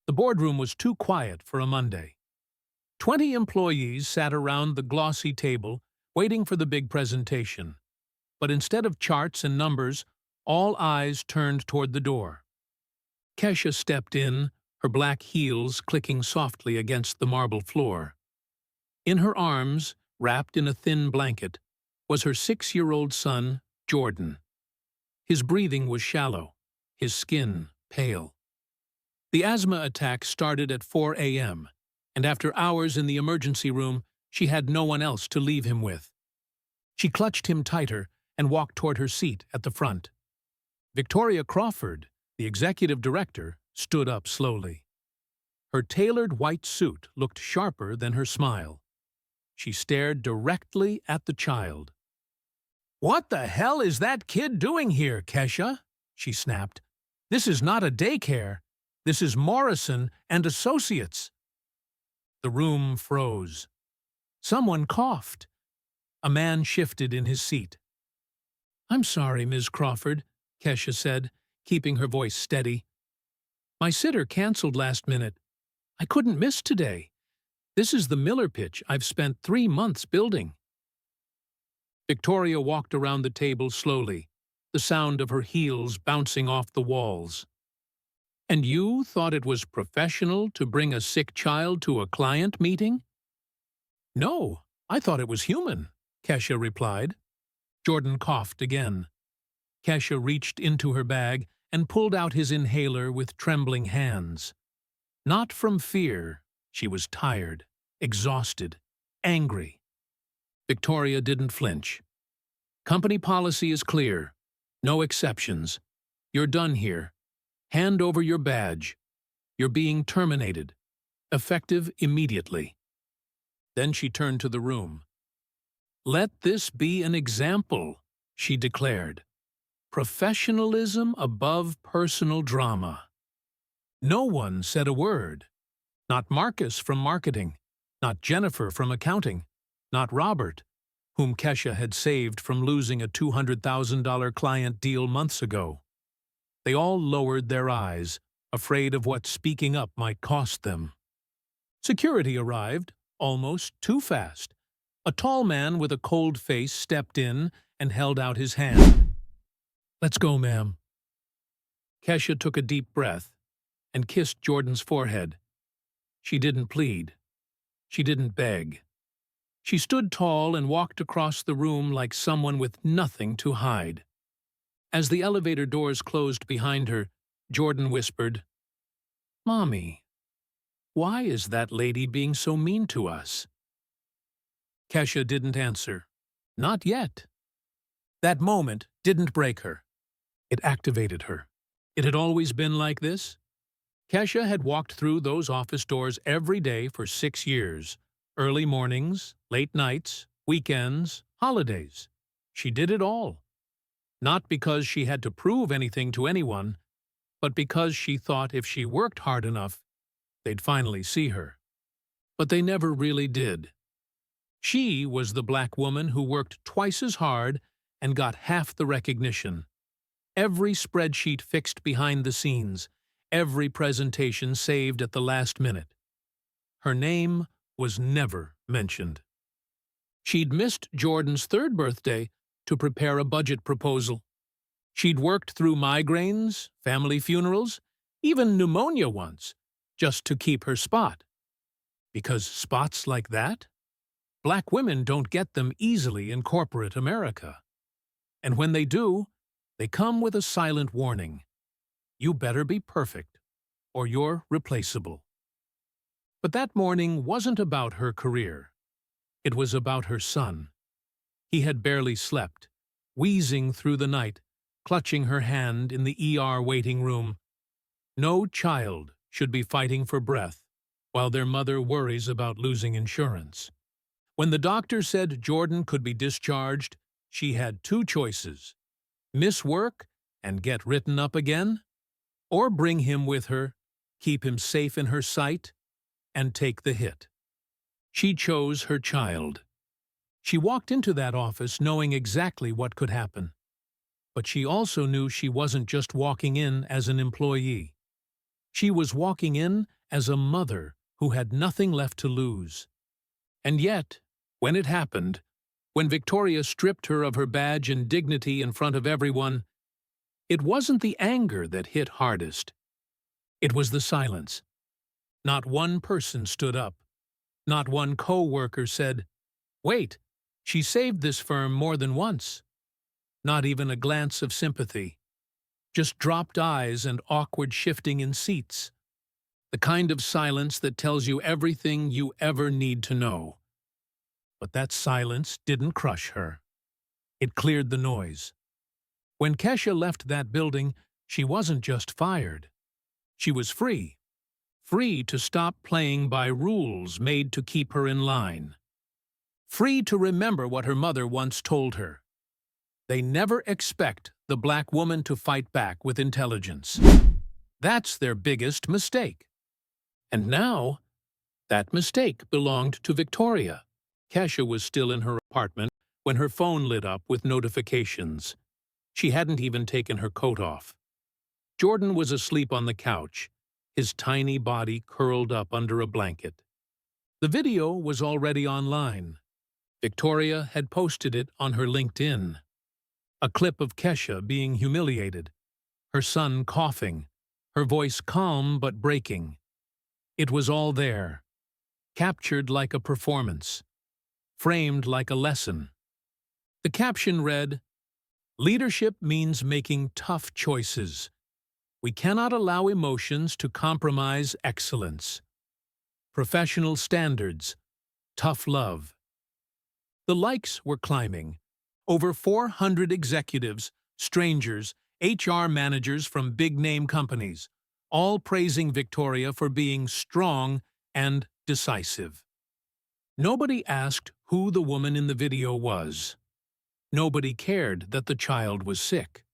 The boardroom was too quiet for a Monday. 20 employees sat around the glossy table, waiting for the big presentation. But instead of charts and numbers, all eyes turned toward the door. Kesha stepped in, her black heels clicking softly against the marble floor. In her arms, wrapped in a thin blanket, was her 6-year-old son, Jordan. His breathing was shallow, his skin pale. The asthma attack started at 4 a.m., and after hours in the emergency room, she had no one else to leave him with. She clutched him tighter and walked toward her seat at the front. Victoria Crawford, the executive director, stood up slowly. Her tailored white suit looked sharper than her smile. She stared directly at the child. "What the hell is that kid doing here, Kesha?" she snapped. "This is not a daycare. This is Morrison and Associates." The room froze. Someone coughed. A man shifted in his seat. "I'm sorry, Ms. Crawford," Kesha said, keeping her voice steady. "My sitter canceled last minute. I couldn't miss today. This is the Miller pitch I've spent 3 months building." Victoria walked around the table slowly, the sound of her heels bouncing off the walls. "And you thought it was professional to bring a sick child to a client meeting?" "No, I thought it was human," Kesha replied. Jordan coughed again. Kesha reached into her bag and pulled out his inhaler with trembling hands. Not from fear, she was tired, exhausted, angry. Victoria didn't flinch. "Company policy is clear. No exceptions. You're done here. Hand over your badge. You're being terminated. Effective immediately." Then she turned to the room. "Let this be an example," she declared. "Professionalism above personal drama." No one said a word. Not Marcus from marketing, not Jennifer from accounting, not Robert, whom Kesha had saved from losing a $200,000 client deal months ago. They all lowered their eyes, afraid of what speaking up might cost them. Security arrived, almost too fast. A tall man with a cold face stepped in and held out his hand. "Let's go, ma'am." Kesha took a deep breath and kissed Jordan's forehead. She didn't plead. She didn't beg. She stood tall and walked across the room like someone with nothing to hide. As the elevator doors closed behind her, Jordan whispered, "Mommy, why is that lady being so mean to us?" Kesha didn't answer. Not yet. That moment didn't break her. It activated her. It had always been like this. Kesha had walked through those office doors every day for 6 years. Early mornings, late nights, weekends, holidays. She did it all. Not because she had to prove anything to anyone, but because she thought if she worked hard enough, they'd finally see her. But they never really did. She was the black woman who worked twice as hard and got half the recognition. Every spreadsheet fixed behind the scenes, every presentation saved at the last minute. Her name was never mentioned. She'd missed Jordan's 3rd birthday to prepare a budget proposal. She'd worked through migraines, family funerals, even pneumonia once, just to keep her spot. Because spots like that? Black women don't get them easily in corporate America. And when they do, they come with a silent warning. You better be perfect, or you're replaceable. But that morning wasn't about her career. It was about her son. He had barely slept, wheezing through the night, clutching her hand in the ER waiting room. No child should be fighting for breath while their mother worries about losing insurance. When the doctor said Jordan could be discharged, she had 2 choices: miss work and get written up again, or bring him with her, keep him safe in her sight, and take the hit. She chose her child. She walked into that office knowing exactly what could happen. But she also knew she wasn't just walking in as an employee. She was walking in as a mother who had nothing left to lose. And yet, when it happened, when Victoria stripped her of her badge and dignity in front of everyone, it wasn't the anger that hit hardest. It was the silence. Not one person stood up. Not one co-worker said, "Wait, she saved this firm more than once." Not even a glance of sympathy. Just dropped eyes and awkward shifting in seats. The kind of silence that tells you everything you ever need to know. But that silence didn't crush her. It cleared the noise. When Kesha left that building, she wasn't just fired. She was free. Free to stop playing by rules made to keep her in line. Free to remember what her mother once told her. They never expect the black woman to fight back with intelligence. That's their biggest mistake. And now, that mistake belonged to Victoria. Kesha was still in her apartment when her phone lit up with notifications. She hadn't even taken her coat off. Jordan was asleep on the couch, his tiny body curled up under a blanket. The video was already online. Victoria had posted it on her LinkedIn. A clip of Kesha being humiliated, her son coughing, her voice calm but breaking. It was all there, captured like a performance, framed like a lesson. The caption read, "Leadership means making tough choices. We cannot allow emotions to compromise excellence. Professional standards, tough love." The likes were climbing. Over 400 executives, strangers, HR managers from big-name companies, all praising Victoria for being strong and decisive. Nobody asked who the woman in the video was. Nobody cared that the child was sick.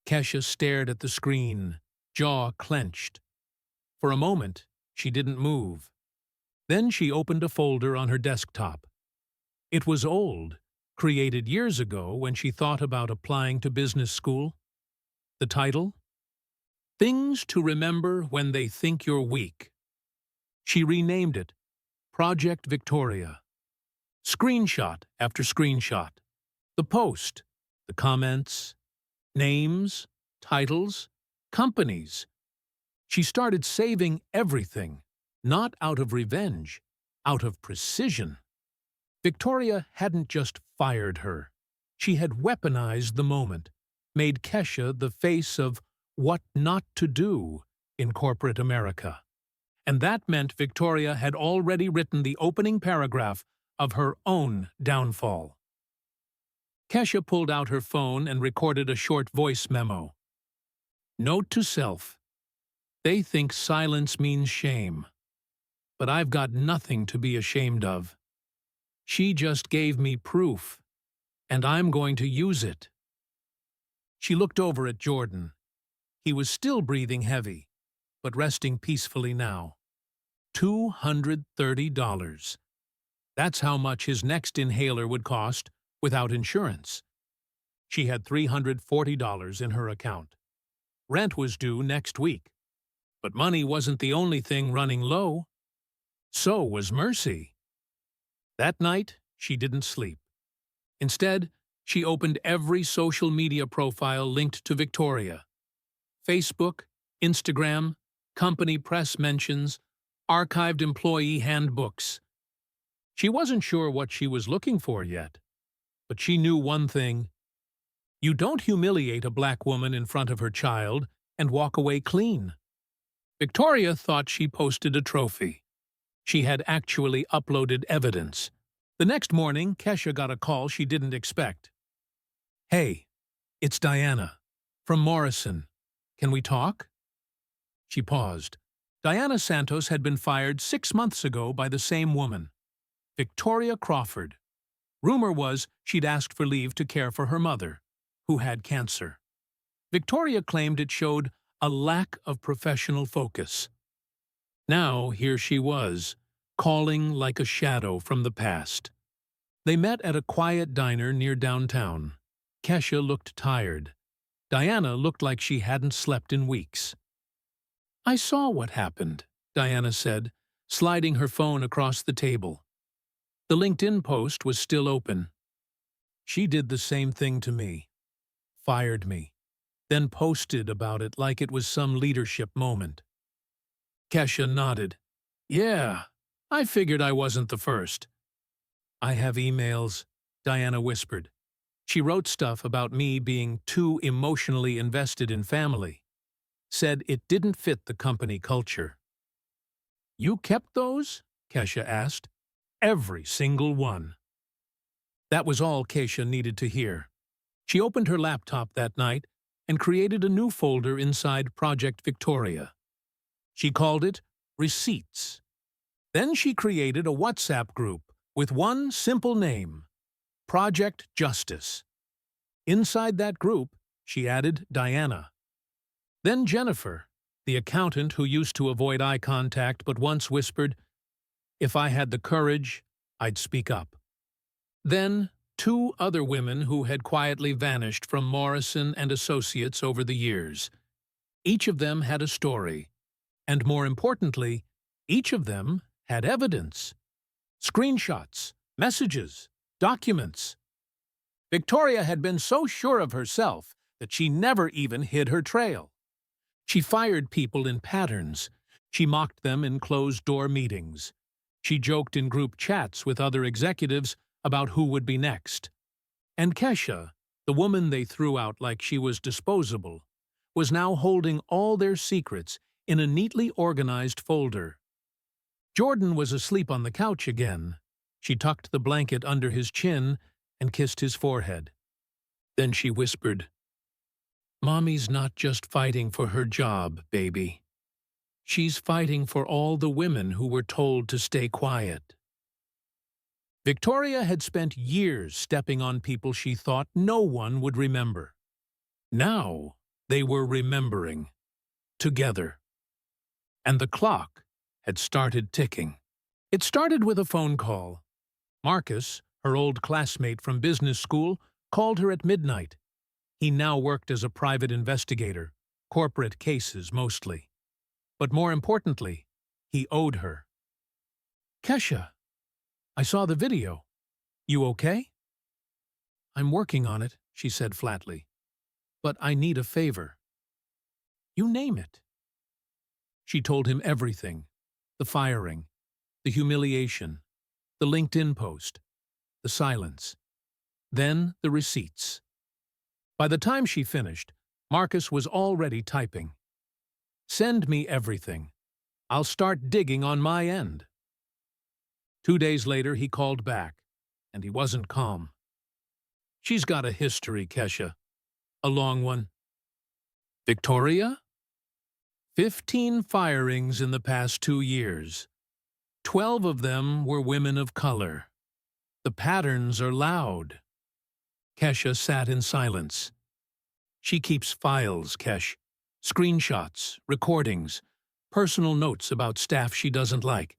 Kesha stared at the screen, jaw clenched. For a moment, she didn't move. Then she opened a folder on her desktop. It was old, created years ago when she thought about applying to business school. The title? Things to Remember When They Think You're Weak. She renamed it Project Victoria. Screenshot after screenshot. The post, the comments, names, titles, companies. She started saving everything, not out of revenge, out of precision. Victoria hadn't just fired her. She had weaponized the moment, made Kesha the face of what not to do in corporate America. And that meant Victoria had already written the opening paragraph of her own downfall. Kesha pulled out her phone and recorded a short voice memo. Note to self. They think silence means shame. But I've got nothing to be ashamed of. She just gave me proof, and I'm going to use it. She looked over at Jordan. He was still breathing heavy, but resting peacefully now. $230. That's how much his next inhaler would cost without insurance. She had $340 in her account. Rent was due next week. But money wasn't the only thing running low. So was mercy. That night, she didn't sleep. Instead, she opened every social media profile linked to Victoria. Facebook, Instagram, company press mentions, archived employee handbooks. She wasn't sure what she was looking for yet, but she knew one thing. You don't humiliate a black woman in front of her child and walk away clean. Victoria thought she posted a trophy. She had actually uploaded evidence. The next morning, Kesha got a call she didn't expect. Hey, it's Diana, from Morrison. Can we talk? She paused. Diana Santos had been fired 6 months ago by the same woman, Victoria Crawford. Rumor was she'd asked for leave to care for her mother, who had cancer. Victoria claimed it showed a lack of professional focus. Now here she was, calling like a shadow from the past. They met at a quiet diner near downtown. Kesha looked tired. Diana looked like she hadn't slept in weeks. I saw what happened, Diana said, sliding her phone across the table. The LinkedIn post was still open. She did the same thing to me. Fired me, then posted about it like it was some leadership moment. Kesha nodded. Yeah, I figured I wasn't the first. I have emails, Diana whispered. She wrote stuff about me being too emotionally invested in family. Said it didn't fit the company culture. You kept those? Kesha asked. Every single one. That was all Kesha needed to hear. She opened her laptop that night and created a new folder inside Project Victoria. She called it Receipts. Then she created a WhatsApp group with one simple name, Project Justice. Inside that group, she added Diana. Then Jennifer, the accountant who used to avoid eye contact but once whispered, "If I had the courage, I'd speak up." Then 2 other women who had quietly vanished from Morrison and Associates over the years. Each of them had a story, and more importantly, each of them had evidence. Screenshots, messages, documents. Victoria had been so sure of herself that she never even hid her trail. She fired people in patterns. She mocked them in closed-door meetings. She joked in group chats with other executives about who would be next. And Kesha, the woman they threw out like she was disposable, was now holding all their secrets in a neatly organized folder. Jordan was asleep on the couch again. She tucked the blanket under his chin and kissed his forehead. Then she whispered, "Mommy's not just fighting for her job, baby. She's fighting for all the women who were told to stay quiet." Victoria had spent years stepping on people she thought no one would remember. Now they were remembering, together. And the clock had started ticking. It started with a phone call. Marcus, her old classmate from business school, called her at midnight. He now worked as a private investigator, corporate cases mostly. But more importantly, he owed her. "Kesha, I saw the video. You okay?" "I'm working on it," she said flatly. "But I need a favor." "You name it." She told him everything. The firing, the humiliation, the LinkedIn post, the silence. Then the receipts. By the time she finished, Marcus was already typing. "Send me everything. I'll start digging on my end." 2 days later, he called back, and he wasn't calm. "She's got a history, Kesha. A long one." "Victoria?" 15 firings in the past 2 years. 12 of them were women of color. The patterns are loud. Kesha sat in silence. She keeps files, Kesh. Screenshots, recordings, personal notes about staff she doesn't like.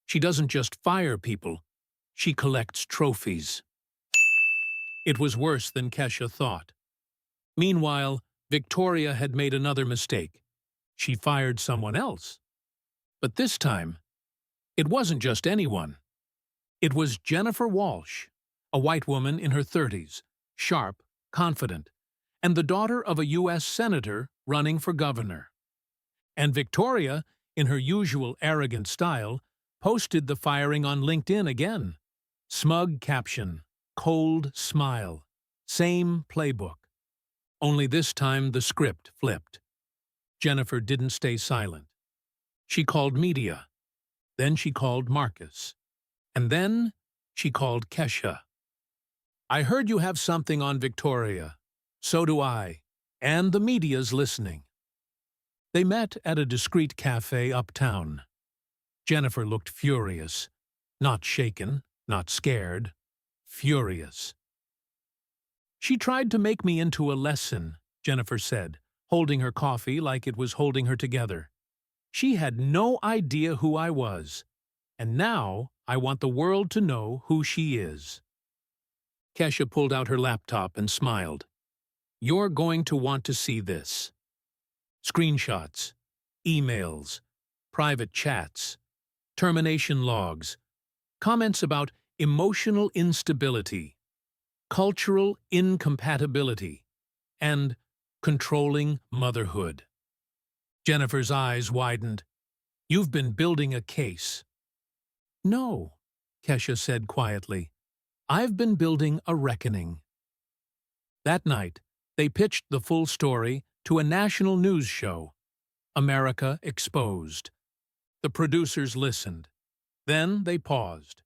She doesn't just fire people. She collects trophies. It was worse than Kesha thought. Meanwhile, Victoria had made another mistake. She fired someone else. But this time, it wasn't just anyone. It was Jennifer Walsh, a white woman in her 30s, sharp, confident, and the daughter of a U.S. senator running for governor. And Victoria, in her usual arrogant style, posted the firing on LinkedIn again. Smug caption, cold smile, same playbook. Only this time the script flipped. Jennifer didn't stay silent. She called media. Then she called Marcus. And then she called Kesha. "I heard you have something on Victoria. So do I. And the media's listening." They met at a discreet cafe uptown. Jennifer looked furious. Not shaken, not scared. Furious. "She tried to make me into a lesson," Jennifer said, holding her coffee like it was holding her together. "She had no idea who I was. And now I want the world to know who she is." Kesha pulled out her laptop and smiled. "You're going to want to see this." Screenshots, emails, private chats, termination logs, comments about emotional instability, cultural incompatibility, and controlling motherhood. Jennifer's eyes widened. "You've been building a case." "No," Kesha said quietly. "I've been building a reckoning." That night, they pitched the full story to a national news show, America Exposed. The producers listened. Then they paused.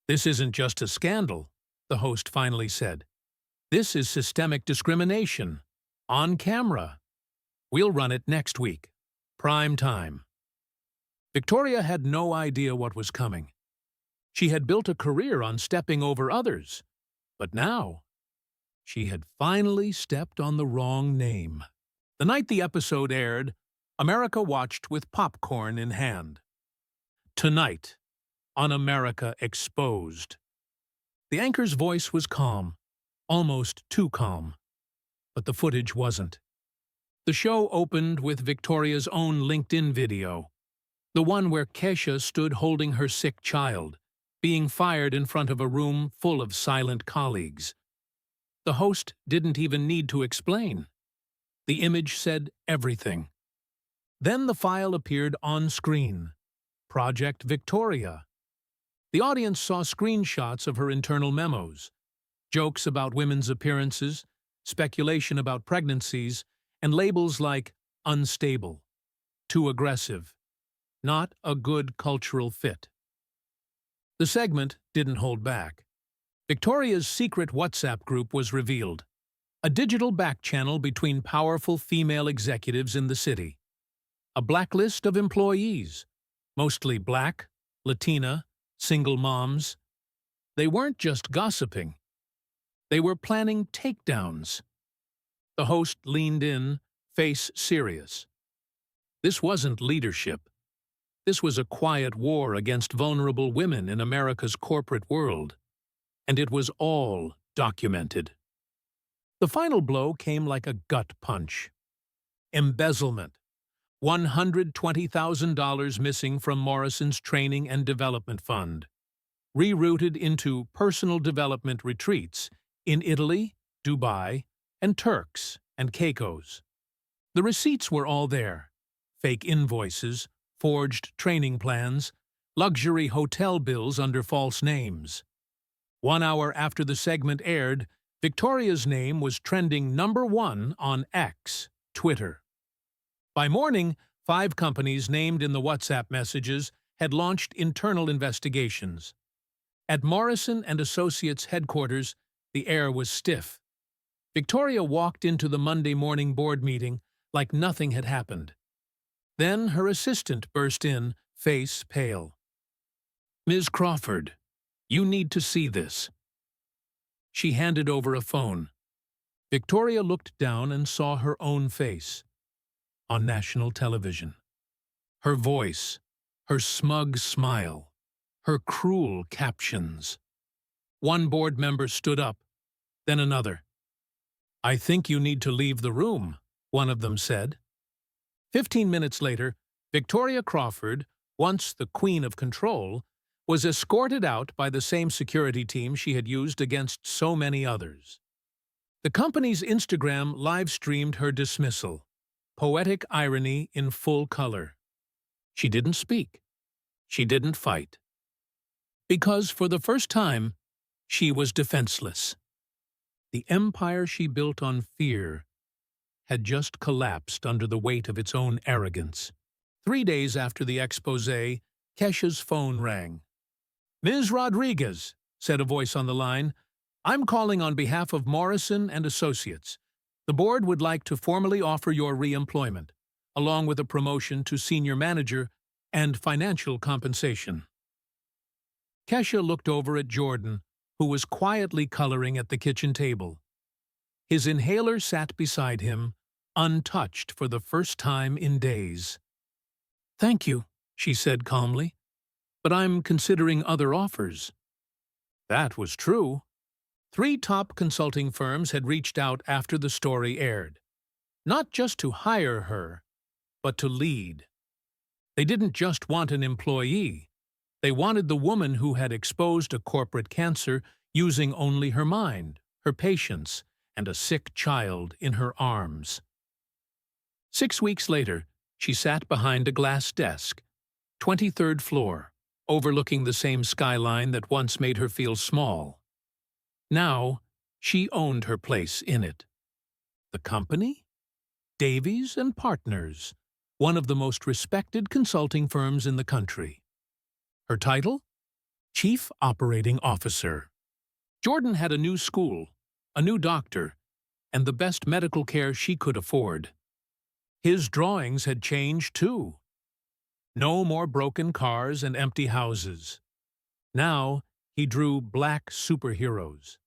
"This isn't just a scandal," the host finally said. "This is systemic discrimination. On camera. We'll run it next week. Prime time." Victoria had no idea what was coming. She had built a career on stepping over others, but now she had finally stepped on the wrong name. The night the episode aired, America watched with popcorn in hand. Tonight, on America Exposed. The anchor's voice was calm, almost too calm, but the footage wasn't. The show opened with Victoria's own LinkedIn video, the one where Kesha stood holding her sick child, being fired in front of a room full of silent colleagues. The host didn't even need to explain. The image said everything. Then the file appeared on screen. Project Victoria. The audience saw screenshots of her internal memos, jokes about women's appearances, speculation about pregnancies, and labels like unstable, too aggressive, not a good cultural fit. The segment didn't hold back. Victoria's secret WhatsApp group was revealed, a digital back channel between powerful female executives in the city. A blacklist of employees, mostly Black, Latina, single moms. They weren't just gossiping. They were planning takedowns. The host leaned in, face serious. This wasn't leadership. This was a quiet war against vulnerable women in America's corporate world. And it was all documented. The final blow came like a gut punch. Embezzlement. $120,000 missing from Morrison's training and development fund, rerouted into personal development retreats in Italy, Dubai, and Turks and Caicos. The receipts were all there. Fake invoices, forged training plans, luxury hotel bills under false names. 1 hour after the segment aired, Victoria's name was trending #1 on X, Twitter. By morning, 5 companies named in the WhatsApp messages had launched internal investigations. At Morrison and Associates headquarters, the air was stiff. Victoria walked into the Monday morning board meeting like nothing had happened. Then her assistant burst in, face pale. "Ms. Crawford, you need to see this." She handed over a phone. Victoria looked down and saw her own face on national television. Her voice, her smug smile, her cruel captions. One board member stood up, then another. "I think you need to leave the room," one of them said. 15 minutes later, Victoria Crawford, once the Queen of Control, was escorted out by the same security team she had used against so many others. The company's Instagram live-streamed her dismissal, poetic irony in full color. She didn't speak. She didn't fight. Because for the first time, she was defenseless. The empire she built on fear had just collapsed under the weight of its own arrogance. 3 days after the exposé, Kesha's phone rang. "Ms. Rodriguez," said a voice on the line, "I'm calling on behalf of Morrison and Associates. The board would like to formally offer your re-employment, along with a promotion to senior manager and financial compensation." Kesha looked over at Jordan, who was quietly coloring at the kitchen table. His inhaler sat beside him, untouched for the first time in days. "Thank you," she said calmly, "but I'm considering other offers." That was true. 3 top consulting firms had reached out after the story aired, not just to hire her, but to lead. They didn't just want an employee. They wanted the woman who had exposed a corporate cancer using only her mind, her patience, and a sick child in her arms. 6 weeks later, she sat behind a glass desk, 23rd floor, overlooking the same skyline that once made her feel small. Now, she owned her place in it. The company? Davies and Partners, one of the most respected consulting firms in the country. Her title? Chief Operating Officer. Jordan had a new school, a new doctor, and the best medical care she could afford. His drawings had changed too. No more broken cars and empty houses. Now he drew black superheroes.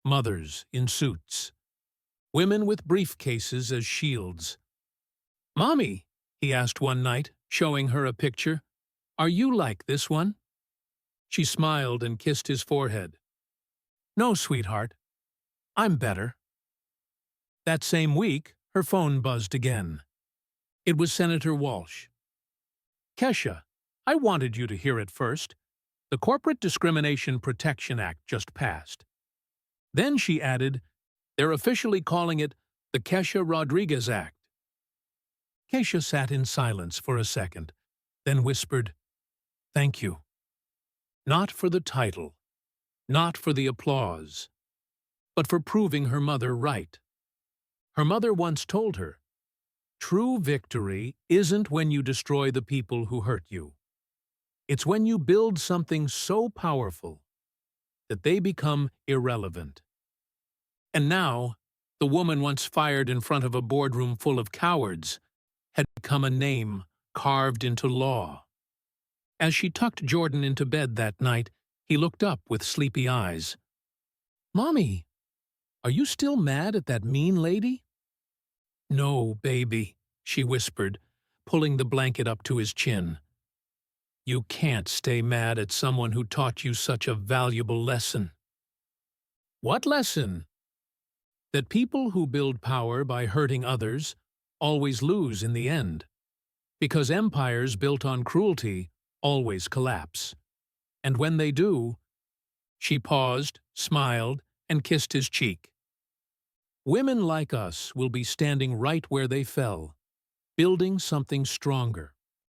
Mothers in suits. Women with briefcases as shields. "Mommy," he asked one night, showing her a picture, "are you like this one?" She smiled and kissed his forehead. "No, sweetheart. I'm better." That same week, her phone buzzed again. It was Senator Walsh. "Kesha, I wanted you to hear it first. The Corporate Discrimination Protection Act just passed." Then she added, "They're officially calling it the Kesha Rodriguez Act." Kesha sat in silence for a second, then whispered, "Thank you." Not for the title, not for the applause, but for proving her mother right. Her mother once told her, "True victory isn't when you destroy the people who hurt you. It's when you build something so powerful that they become irrelevant." And now, the woman once fired in front of a boardroom full of cowards had become a name carved into law. As she tucked Jordan into bed that night, he looked up with sleepy eyes. "Mommy, are you still mad at that mean lady?" "No, baby," she whispered, pulling the blanket up to his chin. "You can't stay mad at someone who taught you such a valuable lesson." "What lesson?" "That people who build power by hurting others always lose in the end, because empires built on cruelty always collapse. And when they do—" She paused, smiled, and kissed his cheek. "Women like us will be standing right where they fell, building something stronger,